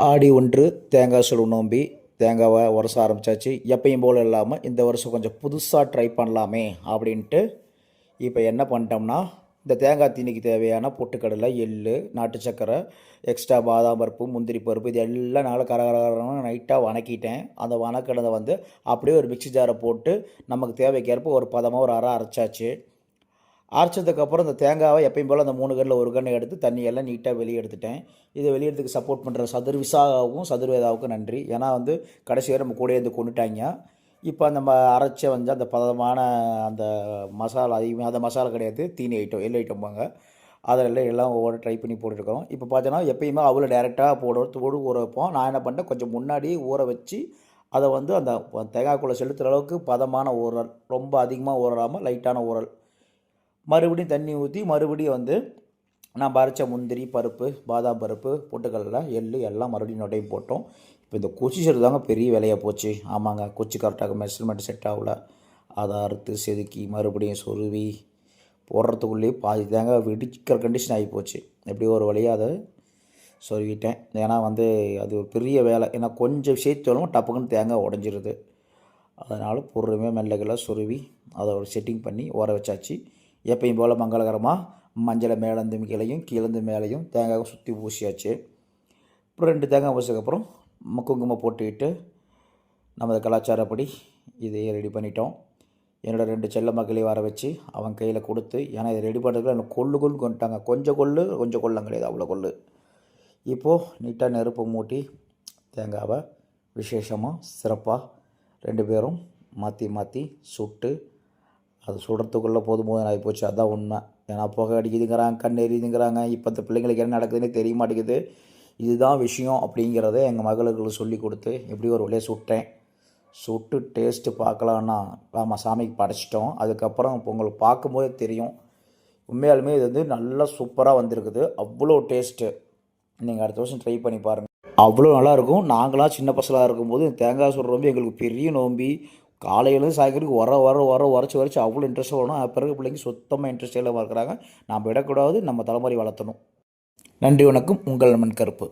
ஆடி 1 தேங்காய் சுடும் நோம்பி. தேங்காவை உரச ஆரம்பித்தாச்சு. எப்பயும் போல் இல்லாமல் இந்த வருஷம் கொஞ்சம் புதுசாக ட்ரை பண்ணலாமே அப்படின்ட்டு இப்போ என்ன பண்ணிட்டோம்னா, இந்த தேங்காய் தீனிக்கு தேவையான பொட்டுக்கடலை, எள், நாட்டு சர்க்கரை, எக்ஸ்ட்ரா பாதாம் பருப்பு, முந்திரி பருப்பு இது எல்லாம் நல்லா கரகரன்னு நைட்டாக வணக்கிட்டேன். அந்த வணக்கினதை வந்து அப்படியே ஒரு மிக்ஸி ஜாரை போட்டு நமக்கு தேவைக்கேற்ப ஒரு பதமாக ஒரு அரை அரைச்சாச்சு. அரைச்சதுக்கப்புறம் இந்த தேங்காவை எப்பயும் போல் அந்த 3 கண்ணில் ஒரு கண்ணை எடுத்து தண்ணியெல்லாம் நீட்டாக வெளியே எடுத்துட்டேன். இதை வெளியெடுத்துக்கு சப்போர்ட் பண்ணுற சதுர்விசாவுக்கும் சதுர்வேதாவுக்கும் நன்றி. ஏன்னா வந்து கடைசி வரை நம்ம கூடயே இருந்து கொண்டுட்டாங்க. இப்போ நம்ம அரைச்ச வந்து அந்த பதமான அந்த மசாலா அதிகமாக அந்த மசாலா கிடையாது, தீனி ஐட்டம் எள் ஐட்டம்பாங்க, அதில் எல்லாம் ஒவ்வொரு ட்ரை பண்ணி போட்டுருக்கோம். இப்போ பார்த்தோன்னா எப்பயுமே அவ்வளோ டேரெக்டாக போடு ஊற வைப்போம். நான் என்ன பண்ணிட்டேன், கொஞ்சம் முன்னாடி ஊற வச்சு அதை வந்து அந்த தேங்காய்க்குள்ளே செலுத்துகிற அளவுக்கு பதமான ஊறல், ரொம்ப அதிகமாக ஊறாமல் லைட்டான ஊறல், மறுபடியும் தண்ணி ஊற்றி மறுபடியும் வந்து நான் அரைச்ச முந்திரி பருப்பு, பாதாம் பருப்பு, பொட்டுக்கடலை, எள் எல்லாம் மறுபடியும் நொட்டையும் போட்டோம். இப்போ இந்த குச்சி செடு தாங்க பெரிய வேலையாக போச்சு. ஆமாங்க, குச்சி கரெக்டாக மெஷர்மெண்ட் செட் ஆகல. அதை அறுத்து செதுக்கி மறுபடியும் சொருவி போடுறதுக்குள்ளேயே பாதி தேங்காய் வெடிக்கிற கண்டிஷன் ஆகி போச்சு. எப்படியோ ஒரு வழியாக அதை சொருவிட்டேன். ஏன்னா வந்து அது ஒரு பெரிய வேலை. ஏன்னா கொஞ்சம் சேர்த்தாலும் டப்புக்குன்னு தேங்காய் உடஞ்சிருது. அதனால் பொறுமையாக மெல்லகெல்லாம் சொருவி அதை ஒரு செட்டிங் பண்ணி ஊற வச்சாச்சு. எப்பயும் போல் மங்களகரமாக மஞ்சளை மேலேருந்து கீழையும் கீழேருந்து மேலேயும் தேங்காவை சுற்றி பூசியாச்சு. அப்புறம் 2 தேங்காய் பூசியதுக்கப்புறம் குங்குமம் போட்டுக்கிட்டு நமது கலாச்சாரப்படி இதையே ரெடி பண்ணிட்டோம். என்னோடய 2 செல்ல மக்களையும் வர வச்சு அவன் கையில் கொடுத்து, ஏன்னா இதை ரெடி பண்ணுறதுக்கு எனக்கு கொள்ளு கொண்டுட்டாங்க. கொஞ்சம் கொள்ளம் கிடையாது, அவ்வளோ கொள்ளு. இப்போது நீட்டாக நெருப்பு மூட்டி தேங்காவை விசேஷமாக சிறப்பாக 2 பேரும் மாற்றி சுட்டு அது சுடுறதுக்குள்ளே போதும் ஆகிப்போச்சு. அதுதான் உண்மை. ஏன்னா புகை அடிக்குதுங்கிறாங்க, கண் எரியுதுங்கிறாங்க. இப்போ இந்த பிள்ளைங்களுக்கு என்ன நடக்குதுன்னே தெரிய மாட்டேங்குது. இதுதான் விஷயம் அப்படிங்கிறத எங்கள் மகளுக்கு சொல்லி கொடுத்து எப்படி ஒரு வழியாக சுட்டேன். சுட்டு டேஸ்ட்டு பார்க்கலான்னா ஆமாம், சாமிக்கு படைச்சிட்டோம். அதுக்கப்புறம் இப்போ உங்களுக்கு பார்க்கும்போதே தெரியும், உண்மையாலுமே இது வந்து நல்லா சூப்பராக வந்திருக்குது. அவ்வளோ டேஸ்ட்டு. நீங்கள் அடுத்த வருஷம் ட்ரை பண்ணி பாருங்கள், அவ்வளோ நல்லாயிருக்கும். நாங்களாம் சின்ன பசங்களாக இருக்கும்போது தேங்காய் சுடுற நோம்பி எங்களுக்கு பெரிய நோம்பி. காலையிலேருந்து சாயங்காலத்துக்கு உரைச்சி அவ்வளோ இன்ட்ரெஸ்ட்டாக வரணும். பிறகு பிள்ளைங்க சுத்தமாக இன்ட்ரெஸ்ட் இல்லாமல் இருக்கிறாங்க. நாம் விடக்கூடாது, நம்ம தலைமுறை வளர்த்தணும். நன்றி, வணக்கம். உங்கள் மண் கருப்பு.